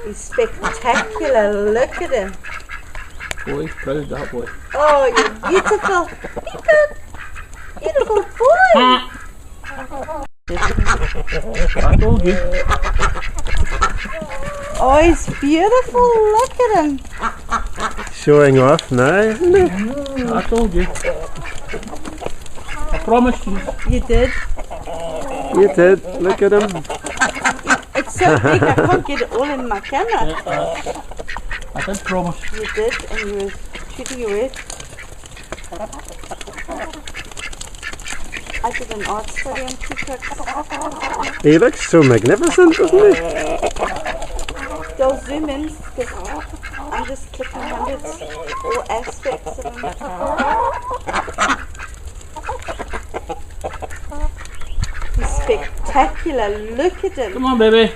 He's spectacular. Look at him. Boy, proud of that boy. Oh, you're beautiful. Beautiful boy. I told you. Oh, he's beautiful. Look at him. Showing off now, isn't he? I told you. I promised you. You did. You did. Look at him. It's so big I can't get it all in my camera. I did promise. You did, and you were shooting your word. I did an art study on peacocks. He looks so magnificent, doesn't he? They'll zoom in because I'm just clicking hundreds, all aspects of them. He's spectacular. Look at him. Come on, baby.